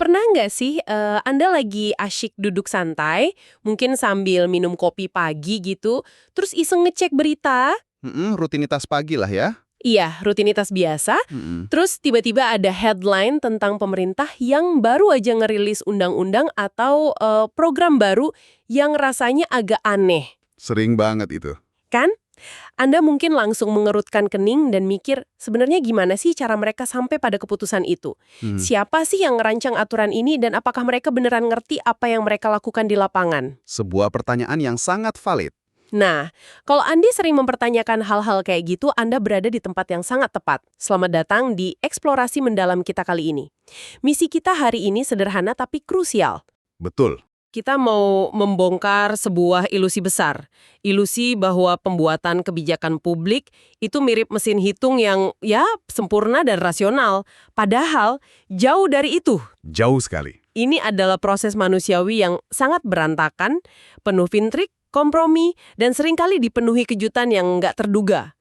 Pernah nggak sih Anda lagi asyik duduk santai, mungkin sambil minum kopi pagi gitu, terus iseng ngecek berita? Rutinitas pagi lah ya. Iya, rutinitas biasa. Mm-mm. Terus tiba-tiba ada headline tentang pemerintah yang baru aja ngerilis undang-undang atau program baru yang rasanya agak aneh, Sering banget itu. kan? Anda mungkin langsung mengerutkan kening dan mikir, sebenarnya gimana sih cara mereka sampai pada keputusan itu? Hmm. Siapa sih yang ngerancang aturan ini dan apakah mereka beneran ngerti apa yang mereka lakukan di lapangan? Sebuah pertanyaan yang sangat valid. Nah, kalau Andi sering mempertanyakan hal-hal kayak gitu, Anda berada di tempat yang sangat tepat. Selamat datang di Eksplorasi Mendalam kita kali ini. Misi kita hari ini sederhana tapi krusial. Betul. Kita mau membongkar sebuah ilusi besar. Ilusi bahwa pembuatan kebijakan publik itu mirip mesin hitung yang ya sempurna dan rasional. Padahal jauh dari itu. Jauh sekali. Ini adalah proses manusiawi yang sangat berantakan, penuh intrik, kompromi, dan seringkali dipenuhi kejutan yang nggak terduga.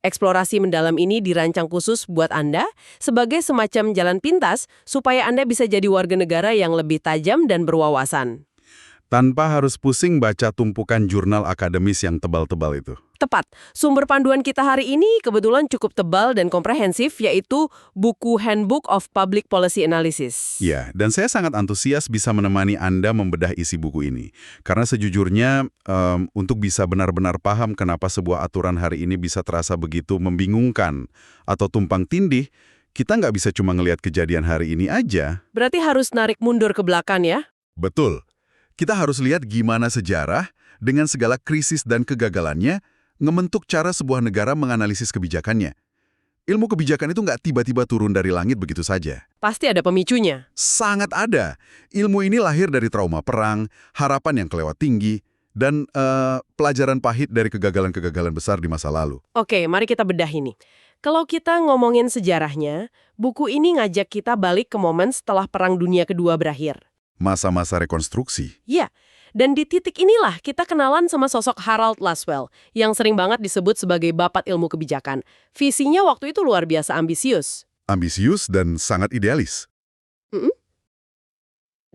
Eksplorasi mendalam ini dirancang khusus buat Anda sebagai semacam jalan pintas supaya Anda bisa jadi warga negara yang lebih tajam dan berwawasan. Tanpa harus pusing baca tumpukan jurnal akademis yang tebal-tebal itu. Tepat. Sumber panduan kita hari ini kebetulan cukup tebal dan komprehensif, yaitu buku Handbook of Public Policy Analysis. Ya, dan saya sangat antusias bisa menemani Anda membedah isi buku ini. Karena sejujurnya, untuk bisa benar-benar paham kenapa sebuah aturan hari ini bisa terasa begitu membingungkan atau tumpang tindih, kita nggak bisa cuma ngelihat kejadian hari ini aja. Berarti harus narik mundur ke belakang ya? Betul. Kita harus lihat gimana sejarah, dengan segala krisis dan kegagalannya, ngebentuk cara sebuah negara menganalisis kebijakannya. Ilmu kebijakan itu nggak tiba-tiba turun dari langit begitu saja. Pasti ada pemicunya. Sangat ada. Ilmu ini lahir dari trauma perang, harapan yang kelewat tinggi, dan pelajaran pahit dari kegagalan-kegagalan besar di masa lalu. Oke, mari kita bedah ini. Kalau kita ngomongin sejarahnya, buku ini ngajak kita balik ke momen setelah Perang Dunia Kedua berakhir. Masa-masa rekonstruksi. Ya, dan di titik inilah kita kenalan sama sosok Harold Lasswell, yang sering banget disebut sebagai bapak ilmu kebijakan. Visinya waktu itu luar biasa ambisius. Ambisius dan sangat idealis. Mm-mm.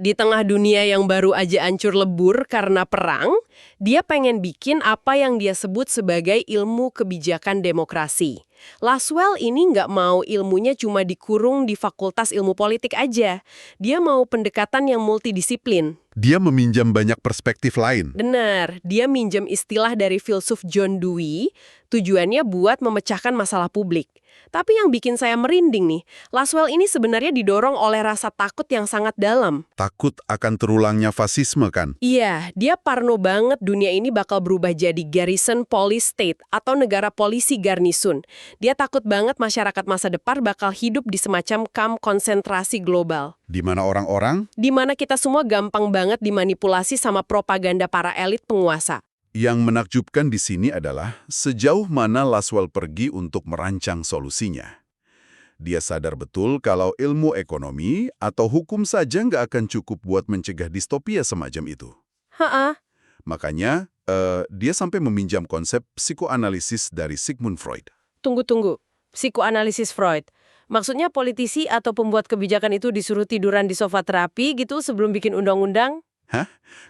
Di tengah dunia yang baru aja hancur lebur karena perang, dia pengen bikin apa yang dia sebut sebagai ilmu kebijakan demokrasi. Lasswell ini nggak mau ilmunya cuma dikurung di Fakultas Ilmu Politik aja. Dia mau pendekatan yang multidisiplin. Dia meminjam banyak perspektif lain. Benar, dia minjem istilah dari filsuf John Dewey, tujuannya buat memecahkan masalah publik. Tapi yang bikin saya merinding nih, Lasswell ini sebenarnya didorong oleh rasa takut yang sangat dalam. Takut akan terulangnya fasisme kan? Iya, dia parno banget dunia ini bakal berubah jadi garrison police state atau negara polisi garnisun. Dia takut banget masyarakat masa depan bakal hidup di semacam kamp konsentrasi global. Di mana orang-orang Di mana kita semua gampang banget dimanipulasi sama propaganda para elit penguasa. yang menakjubkan di sini adalah sejauh mana Lasswell pergi untuk merancang solusinya. Dia sadar betul kalau ilmu ekonomi atau hukum saja nggak akan cukup buat mencegah distopia semacam itu. Ha-ah. Makanya, dia sampai meminjam konsep psikoanalisis dari Sigmund Freud. Tunggu. Psikoanalisis Freud. Maksudnya politisi atau pembuat kebijakan itu disuruh tiduran di sofa terapi gitu sebelum bikin undang-undang?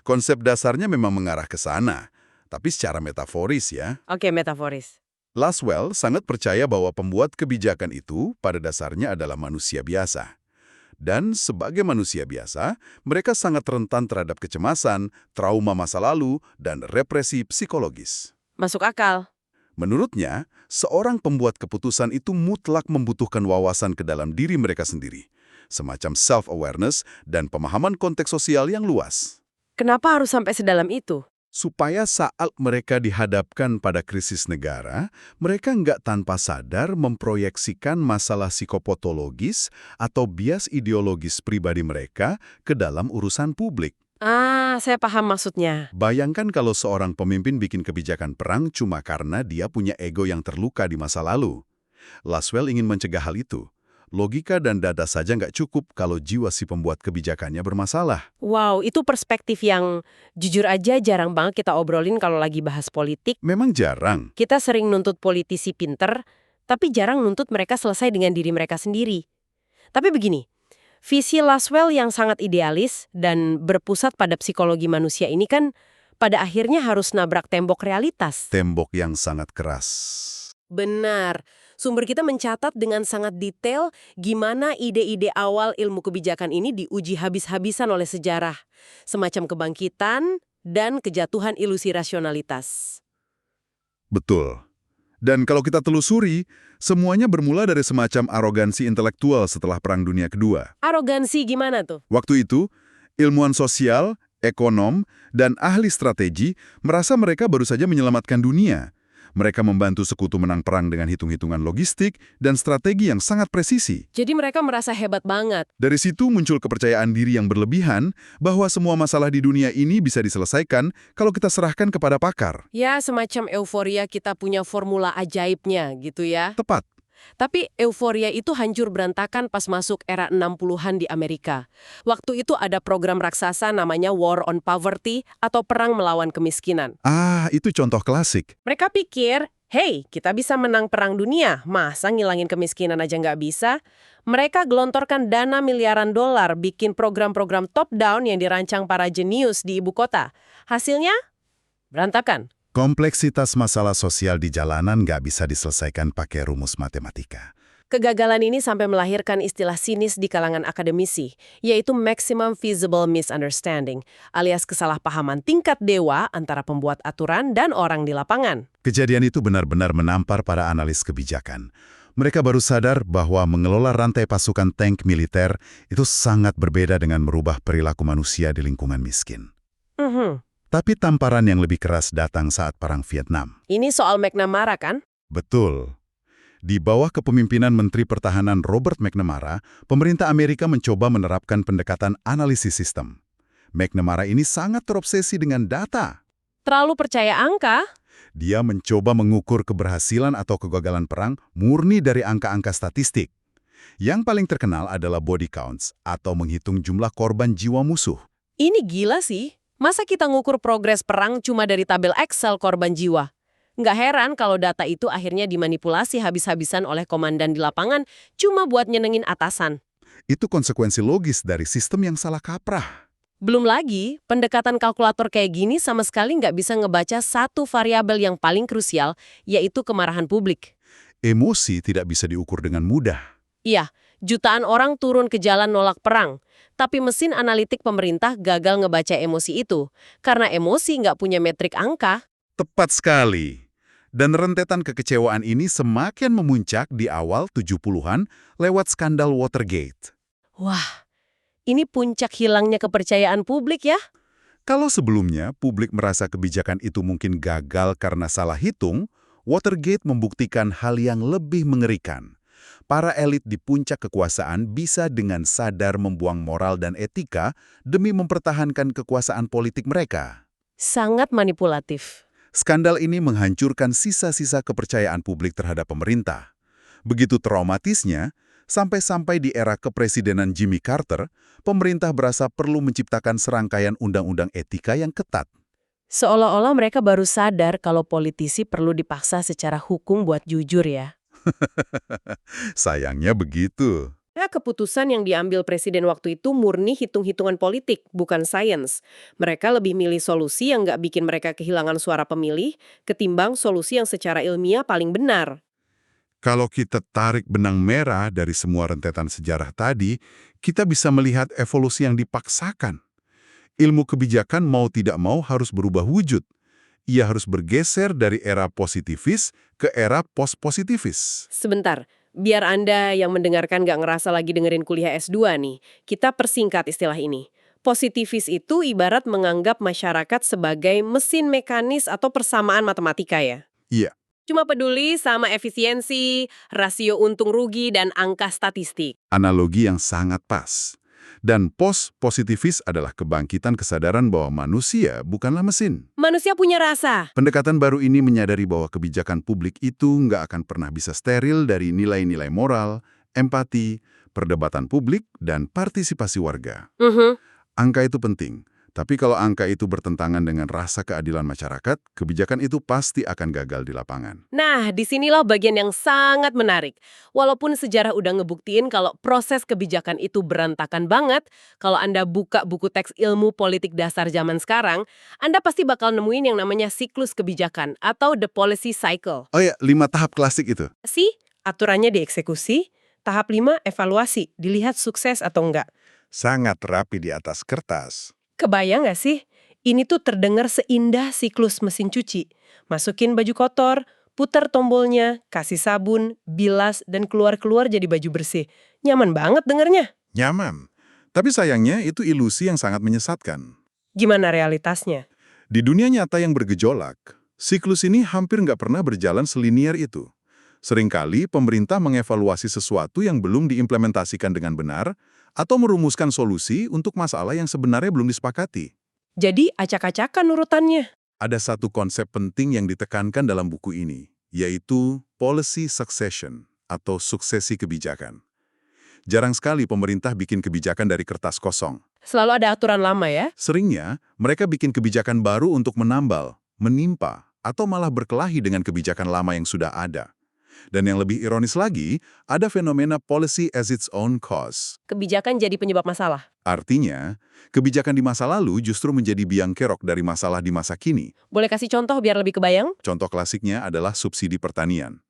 Konsep dasarnya memang mengarah ke sana, tapi secara metaforis ya. Oke, metaforis. Lasswell sangat percaya bahwa pembuat kebijakan itu pada dasarnya adalah manusia biasa. Dan sebagai manusia biasa, mereka sangat rentan terhadap kecemasan, trauma masa lalu, dan represi psikologis. Masuk akal. Menurutnya, seorang pembuat keputusan itu mutlak membutuhkan wawasan ke dalam diri mereka sendiri, semacam self-awareness dan pemahaman konteks sosial yang luas. Kenapa harus sampai sedalam itu? Supaya saat mereka dihadapkan pada krisis negara, mereka nggak tanpa sadar memproyeksikan masalah psikopatologis atau bias ideologis pribadi mereka ke dalam urusan publik. Saya paham maksudnya. Bayangkan kalau seorang pemimpin bikin kebijakan perang cuma karena dia punya ego yang terluka di masa lalu. Lasswell ingin mencegah hal itu. Logika dan data saja nggak cukup kalau jiwa si pembuat kebijakannya bermasalah. Wow, itu perspektif yang jujur aja jarang banget kita obrolin kalau lagi bahas politik. Memang jarang. Kita sering nuntut politisi pinter, tapi jarang nuntut mereka selesai dengan diri mereka sendiri. Tapi begini, Visi Laswell yang sangat idealis dan berpusat pada psikologi manusia ini kan pada akhirnya harus nabrak tembok realitas. Tembok yang sangat keras. Benar. Sumber kita mencatat dengan sangat detail gimana ide-ide awal ilmu kebijakan ini diuji habis-habisan oleh sejarah. Semacam kebangkitan dan kejatuhan ilusi rasionalitas. Betul. Dan kalau kita telusuri, semuanya bermula dari semacam arogansi intelektual setelah Perang Dunia Kedua. Arogansi gimana tuh? Waktu itu, ilmuwan sosial, ekonom, dan ahli strategi merasa mereka baru saja menyelamatkan dunia. Mereka membantu sekutu menang perang dengan hitung-hitungan logistik dan strategi yang sangat presisi. Jadi mereka merasa hebat banget. Dari situ muncul kepercayaan diri yang berlebihan bahwa semua masalah di dunia ini bisa diselesaikan kalau kita serahkan kepada pakar. Ya, semacam euforia kita punya formula ajaibnya gitu ya. Tepat. Tapi euforia itu hancur berantakan pas masuk era 60-an di Amerika. Waktu itu ada program raksasa namanya War on Poverty atau Perang Melawan Kemiskinan. Itu contoh klasik. Mereka pikir, hey, kita bisa menang perang dunia, masa ngilangin kemiskinan aja nggak bisa? Mereka gelontorkan dana miliaran dolar bikin program-program top-down yang dirancang para jenius di ibu kota. Hasilnya? Berantakan. Kompleksitas masalah sosial di jalanan nggak bisa diselesaikan pakai rumus matematika. Kegagalan ini sampai melahirkan istilah sinis di kalangan akademisi, yaitu maximum feasible misunderstanding, alias kesalahpahaman tingkat dewa antara pembuat aturan dan orang di lapangan. Kejadian itu benar-benar menampar para analis kebijakan. Mereka baru sadar bahwa mengelola rantai pasukan tank militer itu sangat berbeda dengan merubah perilaku manusia di lingkungan miskin. Tapi tamparan yang lebih keras datang saat Perang Vietnam. Ini soal McNamara kan? Betul. Di bawah kepemimpinan Menteri Pertahanan Robert McNamara, pemerintah Amerika mencoba menerapkan pendekatan analisis sistem. McNamara ini sangat terobsesi dengan data. Terlalu percaya angka? Dia mencoba mengukur keberhasilan atau kegagalan perang murni dari angka-angka statistik. Yang paling terkenal adalah body counts atau menghitung jumlah korban jiwa musuh. Ini gila sih. Masa kita ngukur progres perang cuma dari tabel Excel korban jiwa? Nggak heran kalau data itu akhirnya dimanipulasi habis-habisan oleh komandan di lapangan cuma buat nyenengin atasan. Itu konsekuensi logis dari sistem yang salah kaprah. Belum lagi, pendekatan kalkulator kayak gini sama sekali nggak bisa ngebaca satu variabel yang paling krusial, yaitu kemarahan publik. Emosi tidak bisa diukur dengan mudah. Iya, jutaan orang turun ke jalan nolak perang. Tapi mesin analitik pemerintah gagal ngebaca emosi itu. Karena emosi nggak punya metrik angka. Tepat sekali. Dan rentetan kekecewaan ini semakin memuncak di awal 70-an lewat skandal Watergate. Wah, ini puncak hilangnya kepercayaan publik ya? Kalau sebelumnya publik merasa kebijakan itu mungkin gagal karena salah hitung, Watergate membuktikan hal yang lebih mengerikan. Para elit di puncak kekuasaan bisa dengan sadar membuang moral dan etika demi mempertahankan kekuasaan politik mereka. Sangat manipulatif. Skandal ini menghancurkan sisa-sisa kepercayaan publik terhadap pemerintah. Begitu traumatisnya, sampai-sampai di era kepresidenan Jimmy Carter, pemerintah berasa perlu menciptakan serangkaian undang-undang etika yang ketat. Seolah-olah mereka baru sadar kalau politisi perlu dipaksa secara hukum buat jujur ya. Sayangnya begitu. Ya, keputusan yang diambil presiden waktu itu murni hitung-hitungan politik, bukan sains. Mereka lebih milih solusi yang nggak bikin mereka kehilangan suara pemilih, ketimbang solusi yang secara ilmiah paling benar. Kalau kita tarik benang merah dari semua rentetan sejarah tadi, kita bisa melihat evolusi yang dipaksakan. Ilmu kebijakan mau tidak mau harus berubah wujud. Ia harus bergeser dari era positivis ke era post-positivis. Sebentar, biar Anda yang mendengarkan nggak ngerasa lagi dengerin kuliah S2 nih, kita persingkat istilah ini. Positivis itu ibarat menganggap masyarakat sebagai mesin mekanis atau persamaan matematika ya. Iya. Cuma peduli sama efisiensi, rasio untung rugi, dan angka statistik. Analogi yang sangat pas. Dan post-positivis adalah kebangkitan kesadaran bahwa manusia bukanlah mesin. Manusia punya rasa. Pendekatan baru ini menyadari bahwa kebijakan publik itu nggak akan pernah bisa steril dari nilai-nilai moral, empati, perdebatan publik, dan partisipasi warga. Angka itu penting, Tapi kalau angka itu bertentangan dengan rasa keadilan masyarakat, kebijakan itu pasti akan gagal di lapangan. Nah, disinilah bagian yang sangat menarik. Walaupun sejarah udah ngebuktiin kalau proses kebijakan itu berantakan banget, kalau Anda buka buku teks ilmu politik dasar zaman sekarang, Anda pasti bakal nemuin yang namanya siklus kebijakan atau the policy cycle. Oh ya, 5 tahap klasik itu. Aturannya dieksekusi, tahap 5 evaluasi, dilihat sukses atau enggak. Sangat rapi di atas kertas. Kebayang nggak sih? Ini tuh terdengar seindah siklus mesin cuci. Masukin baju kotor, putar tombolnya, kasih sabun, bilas, dan keluar-keluar jadi baju bersih. Nyaman banget dengernya. Nyaman. Tapi sayangnya itu ilusi yang sangat menyesatkan. Gimana realitasnya? Di dunia nyata yang bergejolak, siklus ini hampir nggak pernah berjalan selinier itu. Seringkali pemerintah mengevaluasi sesuatu yang belum diimplementasikan dengan benar atau merumuskan solusi untuk masalah yang sebenarnya belum disepakati. Jadi acak-acakan urutannya. Ada satu konsep penting yang ditekankan dalam buku ini, yaitu policy succession atau suksesi kebijakan. Jarang sekali pemerintah bikin kebijakan dari kertas kosong. Selalu ada aturan lama ya? Seringnya, mereka bikin kebijakan baru untuk menambal, menimpa, atau malah berkelahi dengan kebijakan lama yang sudah ada. Dan yang lebih ironis lagi, ada fenomena policy as its own cause. Kebijakan jadi penyebab masalah. Artinya, kebijakan di masa lalu justru menjadi biang kerok dari masalah di masa kini. Boleh kasih contoh biar lebih kebayang? Contoh klasiknya adalah subsidi pertanian.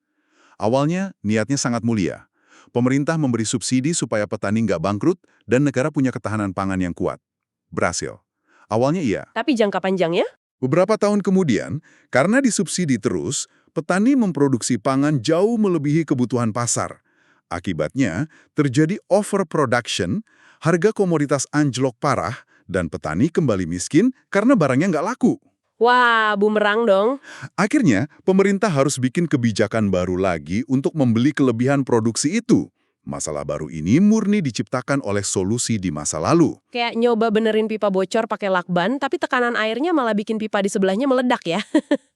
Awalnya, niatnya sangat mulia. Pemerintah memberi subsidi supaya petani nggak bangkrut dan negara punya ketahanan pangan yang kuat. Berhasil. Awalnya iya. Tapi jangka panjangnya? Beberapa tahun kemudian, karena disubsidi terus, petani memproduksi pangan jauh melebihi kebutuhan pasar. Akibatnya, terjadi overproduction, harga komoditas anjlok parah, dan petani kembali miskin karena barangnya nggak laku. Wah, bumerang dong. Akhirnya, pemerintah harus bikin kebijakan baru lagi untuk membeli kelebihan produksi itu. Masalah baru ini murni diciptakan oleh solusi di masa lalu. Kayak nyoba benerin pipa bocor pakai lakban, tapi tekanan airnya malah bikin pipa di sebelahnya meledak ya.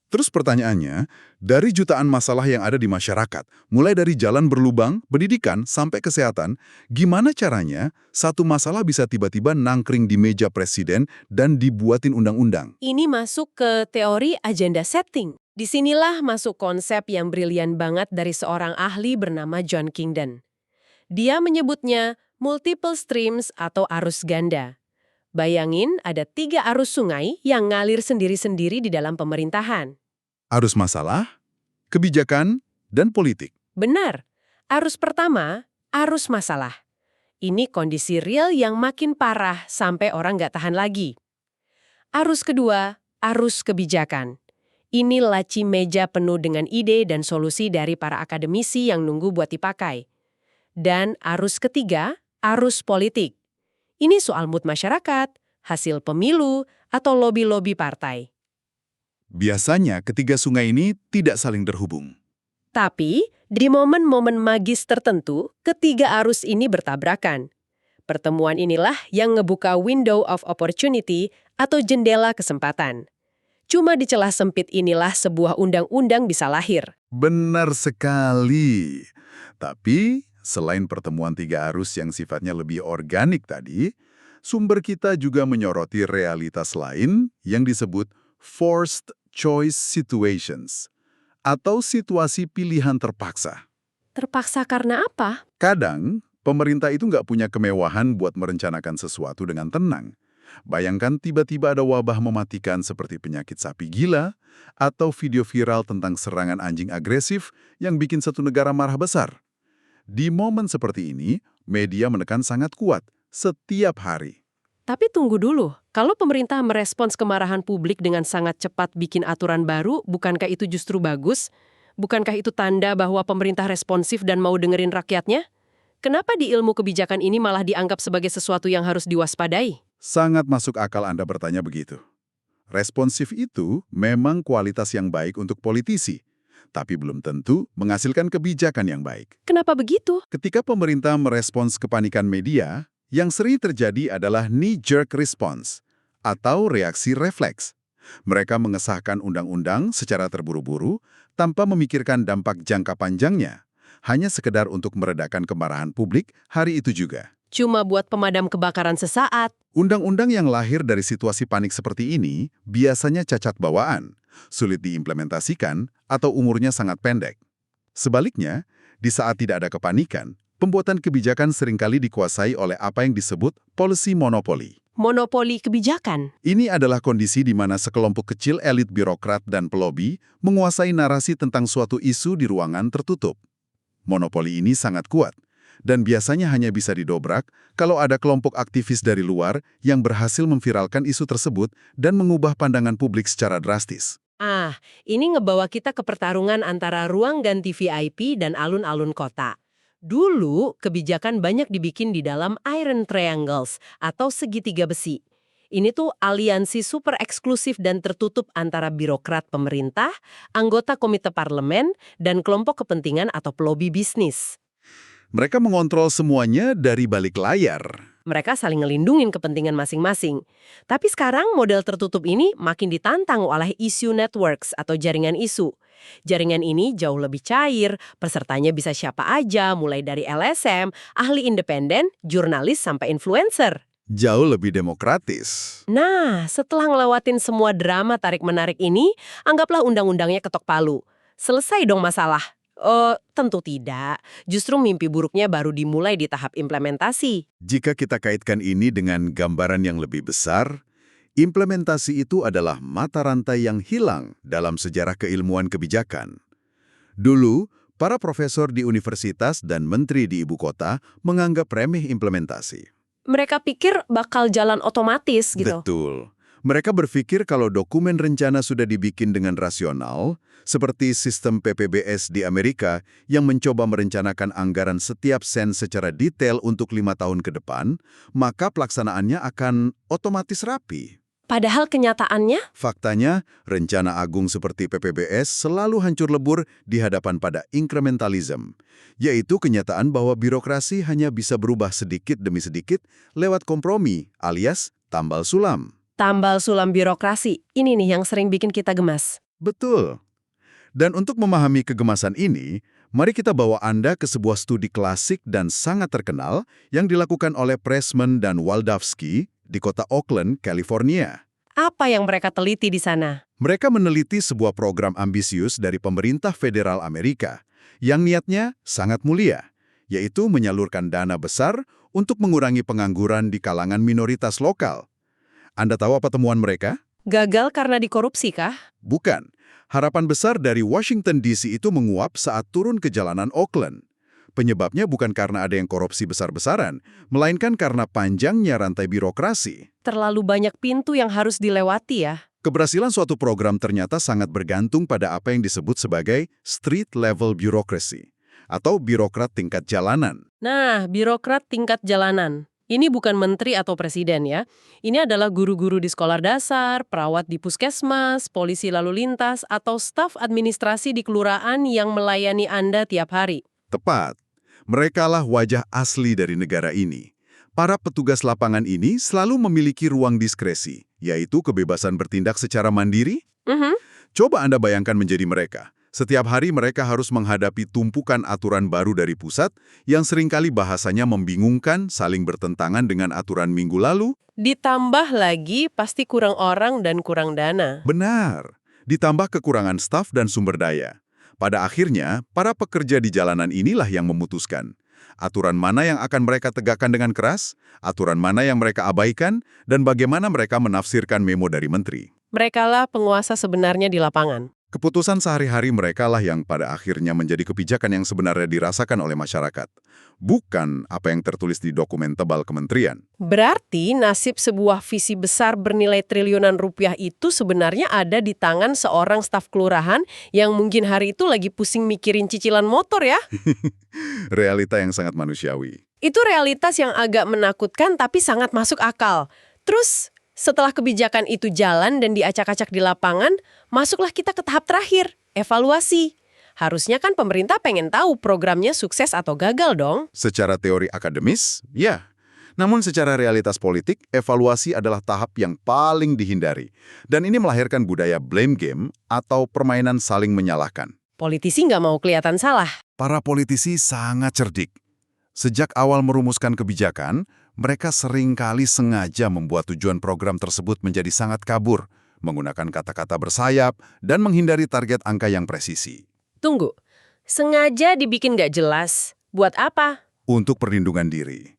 Terus pertanyaannya, dari jutaan masalah yang ada di masyarakat, mulai dari jalan berlubang, pendidikan, sampai kesehatan, gimana caranya satu masalah bisa tiba-tiba nangkring di meja presiden dan dibuatin undang-undang? Ini masuk ke teori agenda setting. Disinilah masuk konsep yang brilian banget dari seorang ahli bernama John Kingdon. Dia menyebutnya multiple streams atau arus ganda. Bayangin ada 3 arus sungai yang ngalir sendiri-sendiri di dalam pemerintahan. Arus masalah, kebijakan, dan politik. Benar. Arus pertama, arus masalah. Ini kondisi real yang makin parah sampai orang nggak tahan lagi. Arus kedua, arus kebijakan. Ini laci meja penuh dengan ide dan solusi dari para akademisi yang nunggu buat dipakai. Dan arus ketiga, arus politik. Ini soal mood masyarakat, hasil pemilu, atau lobi-lobi partai. Biasanya ketiga sungai ini tidak saling terhubung. Tapi, di momen-momen magis tertentu, ketiga arus ini bertabrakan. Pertemuan inilah yang ngebuka window of opportunity atau jendela kesempatan. Cuma di celah sempit inilah sebuah undang-undang bisa lahir. Benar sekali. Tapi, selain pertemuan tiga arus yang sifatnya lebih organik tadi, sumber kita juga menyoroti realitas lain yang disebut forced choice situations, atau situasi pilihan terpaksa. Terpaksa karena apa? Kadang, pemerintah itu nggak punya kemewahan buat merencanakan sesuatu dengan tenang. Bayangkan tiba-tiba ada wabah mematikan seperti penyakit sapi gila, atau video viral tentang serangan anjing agresif yang bikin satu negara marah besar. Di momen seperti ini, media menekan sangat kuat, setiap hari. Tapi tunggu dulu, kalau pemerintah merespons kemarahan publik dengan sangat cepat bikin aturan baru, bukankah itu justru bagus? Bukankah itu tanda bahwa pemerintah responsif dan mau dengerin rakyatnya? Kenapa di ilmu kebijakan ini malah dianggap sebagai sesuatu yang harus diwaspadai? Sangat masuk akal Anda bertanya begitu. Responsif itu memang kualitas yang baik untuk politisi, tapi belum tentu menghasilkan kebijakan yang baik. Kenapa begitu? Ketika pemerintah merespons kepanikan media, yang sering terjadi adalah knee-jerk response, atau reaksi refleks. Mereka mengesahkan undang-undang secara terburu-buru tanpa memikirkan dampak jangka panjangnya, hanya sekedar untuk meredakan kemarahan publik hari itu juga. Cuma buat pemadam kebakaran sesaat. Undang-undang yang lahir dari situasi panik seperti ini biasanya cacat bawaan, sulit diimplementasikan, atau umurnya sangat pendek. Sebaliknya, di saat tidak ada kepanikan, pembuatan kebijakan seringkali dikuasai oleh apa yang disebut policy monopoly. Monopoli kebijakan. Ini adalah kondisi di mana sekelompok kecil elit birokrat dan pelobi menguasai narasi tentang suatu isu di ruangan tertutup. Monopoli ini sangat kuat, dan biasanya hanya bisa didobrak kalau ada kelompok aktivis dari luar yang berhasil memviralkan isu tersebut dan mengubah pandangan publik secara drastis. Ini ngebawa kita ke pertarungan antara ruang ganti VIP dan alun-alun kota. Dulu, kebijakan banyak dibikin di dalam iron triangles atau segitiga besi. Ini tuh aliansi super eksklusif dan tertutup antara birokrat pemerintah, anggota komite parlemen, dan kelompok kepentingan atau pelobi bisnis. Mereka mengontrol semuanya dari balik layar. Mereka saling ngelindungin kepentingan masing-masing. Tapi sekarang model tertutup ini makin ditantang oleh isu networks atau jaringan isu. Jaringan ini jauh lebih cair, pesertanya bisa siapa aja, mulai dari LSM, ahli independen, jurnalis, sampai influencer. Jauh lebih demokratis. Nah, setelah ngelewatin semua drama tarik-menarik ini, anggaplah undang-undangnya ketok palu. Selesai dong masalah. Tentu tidak. Justru mimpi buruknya baru dimulai di tahap implementasi. Jika kita kaitkan ini dengan gambaran yang lebih besar, implementasi itu adalah mata rantai yang hilang dalam sejarah keilmuan kebijakan. Dulu, para profesor di universitas dan menteri di ibu kota menganggap remeh implementasi. Mereka pikir bakal jalan otomatis gitu. Betul. Mereka berpikir kalau dokumen rencana sudah dibikin dengan rasional, seperti sistem PPBS di Amerika yang mencoba merencanakan anggaran setiap sen secara detail untuk 5 tahun ke depan, maka pelaksanaannya akan otomatis rapi. Padahal kenyataannya, Faktanya, rencana agung seperti PPBS selalu hancur lebur di hadapan pada incrementalism, yaitu kenyataan bahwa birokrasi hanya bisa berubah sedikit demi sedikit lewat kompromi alias tambal sulam. tambal sulam birokrasi. Ini nih yang sering bikin kita gemas. Betul. Dan untuk memahami kegemasan ini, mari kita bawa Anda ke sebuah studi klasik dan sangat terkenal yang dilakukan oleh Pressman dan Waldavsky di kota Oakland, California. Apa yang mereka teliti di sana? Mereka meneliti sebuah program ambisius dari pemerintah federal Amerika yang niatnya sangat mulia, yaitu menyalurkan dana besar untuk mengurangi pengangguran di kalangan minoritas lokal. Anda tahu apa temuan mereka? Gagal karena dikorupsi kah? Bukan. Harapan besar dari Washington DC itu menguap saat turun ke jalanan Oakland. Penyebabnya bukan karena ada yang korupsi besar-besaran, melainkan karena panjangnya rantai birokrasi. Terlalu banyak pintu yang harus dilewati ya. Keberhasilan suatu program ternyata sangat bergantung pada apa yang disebut sebagai street level bureaucracy, atau birokrat tingkat jalanan. Nah, birokrat tingkat jalanan. Ini bukan menteri atau presiden ya. Ini adalah guru-guru di sekolah dasar, perawat di puskesmas, polisi lalu lintas, atau staf administrasi di kelurahan yang melayani Anda tiap hari. Tepat. Merekalah wajah asli dari negara ini. Para petugas lapangan ini selalu memiliki ruang diskresi, yaitu kebebasan bertindak secara mandiri. Coba Anda bayangkan menjadi mereka. Setiap hari mereka harus menghadapi tumpukan aturan baru dari pusat yang seringkali bahasanya membingungkan, saling bertentangan dengan aturan minggu lalu. Ditambah lagi pasti kurang orang dan kurang dana. Benar. Ditambah kekurangan staf dan sumber daya. Pada akhirnya, para pekerja di jalanan inilah yang memutuskan. Aturan mana yang akan mereka tegakkan dengan keras, aturan mana yang mereka abaikan, dan bagaimana mereka menafsirkan memo dari menteri. Merekalah penguasa sebenarnya di lapangan. Keputusan sehari-hari merekalah yang pada akhirnya menjadi kebijakan yang sebenarnya dirasakan oleh masyarakat. Bukan apa yang tertulis di dokumen tebal kementerian. Berarti nasib sebuah visi besar bernilai triliunan rupiah itu sebenarnya ada di tangan seorang staf kelurahan yang mungkin hari itu lagi pusing mikirin cicilan motor ya. Realita yang sangat manusiawi. Itu realitas yang agak menakutkan tapi sangat masuk akal. Terus, setelah kebijakan itu jalan dan diacak-acak di lapangan, masuklah kita ke tahap terakhir, evaluasi. Harusnya kan pemerintah pengen tahu programnya sukses atau gagal dong. Secara teori akademis, ya. Namun secara realitas politik, evaluasi adalah tahap yang paling dihindari. Dan ini melahirkan budaya blame game atau permainan saling menyalahkan. Politisi nggak mau kelihatan salah. Para politisi sangat cerdik. Sejak awal merumuskan kebijakan, mereka seringkali sengaja membuat tujuan program tersebut menjadi sangat kabur, menggunakan kata-kata bersayap, dan menghindari target angka yang presisi. Tunggu, sengaja dibikin nggak jelas. Buat apa? Untuk perlindungan diri.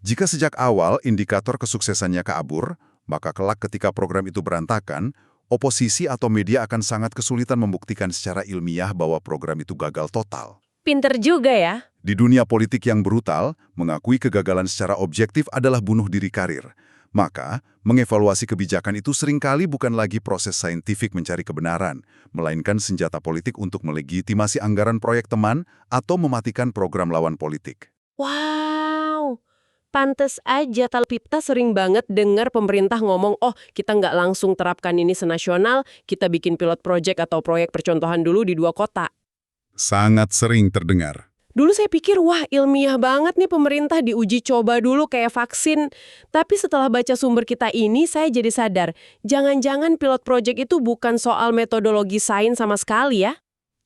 Jika sejak awal indikator kesuksesannya kabur, maka kelak ketika program itu berantakan, oposisi atau media akan sangat kesulitan membuktikan secara ilmiah bahwa program itu gagal total. Pinter juga ya. Di dunia politik yang brutal, mengakui kegagalan secara objektif adalah bunuh diri karir. Maka, mengevaluasi kebijakan itu seringkali bukan lagi proses saintifik mencari kebenaran, melainkan senjata politik untuk melegitimasi anggaran proyek teman atau mematikan program lawan politik. Wow, pantes aja Talpipta sering banget dengar pemerintah ngomong, oh kita nggak langsung terapkan ini senasional, kita bikin pilot project atau proyek percontohan dulu di 2 kota. Sangat sering terdengar. Dulu saya pikir, wah ilmiah banget nih pemerintah diuji coba dulu kayak vaksin. Tapi setelah baca sumber kita ini, saya jadi sadar, jangan-jangan pilot project itu bukan soal metodologi sains sama sekali ya.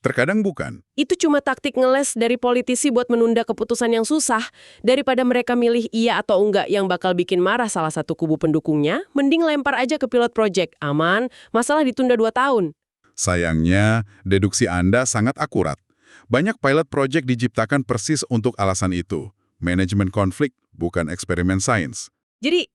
Terkadang bukan. Itu cuma taktik ngeles dari politisi buat menunda keputusan yang susah. Daripada mereka milih iya atau enggak yang bakal bikin marah salah satu kubu pendukungnya, mending lempar aja ke pilot project. Aman, masalah ditunda 2 tahun. Sayangnya, deduksi Anda sangat akurat. Banyak pilot project diciptakan persis untuk alasan itu. Manajemen konflik, bukan eksperimen sains. Jadi,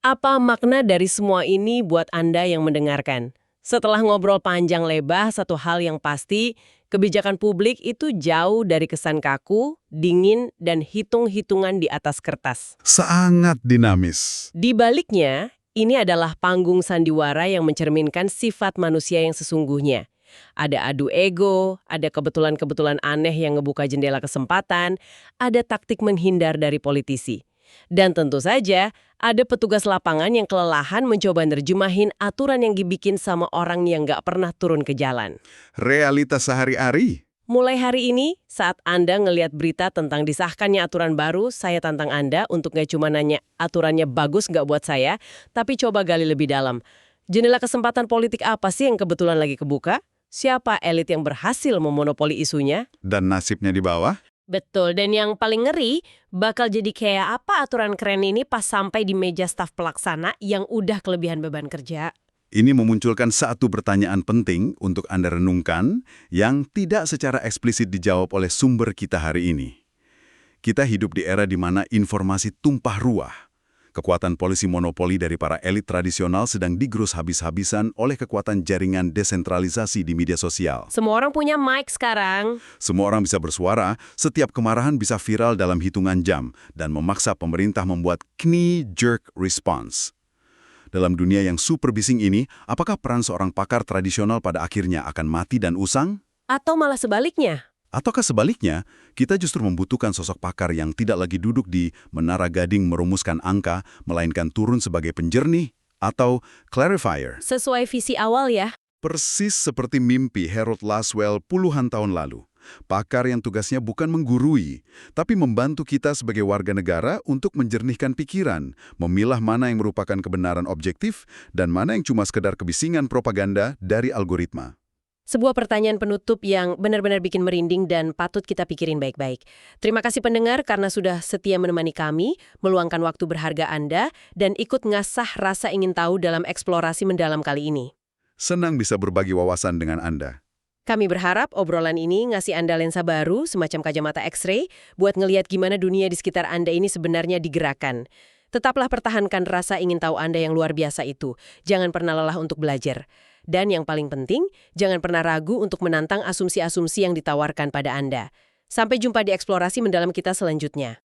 apa makna dari semua ini buat Anda yang mendengarkan? Setelah ngobrol panjang lebar, satu hal yang pasti, kebijakan publik itu jauh dari kesan kaku, dingin, dan hitung-hitungan di atas kertas. Sangat dinamis. Di baliknya, ini adalah panggung sandiwara yang mencerminkan sifat manusia yang sesungguhnya. Ada adu ego, ada kebetulan-kebetulan aneh yang ngebuka jendela kesempatan, ada taktik menghindar dari politisi. Dan tentu saja, ada petugas lapangan yang kelelahan mencoba nerjemahin aturan yang dibikin sama orang yang nggak pernah turun ke jalan. Realitas sehari-hari. Mulai hari ini, saat Anda ngelihat berita tentang disahkannya aturan baru, saya tantang Anda untuk nggak cuma nanya aturannya bagus nggak buat saya, tapi coba gali lebih dalam. Jendela kesempatan politik apa sih yang kebetulan lagi kebuka? Siapa elit yang berhasil memonopoli isunya? Dan nasibnya di bawah? Betul, dan yang paling ngeri, bakal jadi kayak apa aturan keren ini pas sampai di meja staf pelaksana yang udah kelebihan beban kerja. Ini memunculkan satu pertanyaan penting untuk Anda renungkan yang tidak secara eksplisit dijawab oleh sumber kita hari ini. Kita hidup di era di mana informasi tumpah ruah. Kekuatan polisi monopoli dari para elit tradisional sedang digerus habis-habisan oleh kekuatan jaringan desentralisasi di media sosial. Semua orang punya mic sekarang. Semua orang bisa bersuara, setiap kemarahan bisa viral dalam hitungan jam, dan memaksa pemerintah membuat knee-jerk response. Dalam dunia yang super bising ini, apakah peran seorang pakar tradisional pada akhirnya akan mati dan usang? Atau malah sebaliknya? Ataukah sebaliknya, kita justru membutuhkan sosok pakar yang tidak lagi duduk di menara gading merumuskan angka, melainkan turun sebagai penjernih atau clarifier. Sesuai visi awal ya. Persis seperti mimpi Harold Laswell puluhan tahun lalu. Pakar yang tugasnya bukan menggurui, tapi membantu kita sebagai warga negara untuk menjernihkan pikiran, memilah mana yang merupakan kebenaran objektif dan mana yang cuma sekedar kebisingan propaganda dari algoritma. Sebuah pertanyaan penutup yang benar-benar bikin merinding dan patut kita pikirin baik-baik. Terima kasih pendengar karena sudah setia menemani kami, meluangkan waktu berharga Anda, dan ikut ngasah rasa ingin tahu dalam eksplorasi mendalam kali ini. Senang bisa berbagi wawasan dengan Anda. Kami berharap obrolan ini ngasih Anda lensa baru, semacam kacamata X-ray, buat ngelihat gimana dunia di sekitar Anda ini sebenarnya digerakkan. Tetaplah pertahankan rasa ingin tahu Anda yang luar biasa itu. Jangan pernah lelah untuk belajar. Dan yang paling penting, jangan pernah ragu untuk menantang asumsi-asumsi yang ditawarkan pada Anda. Sampai jumpa di eksplorasi mendalam kita selanjutnya.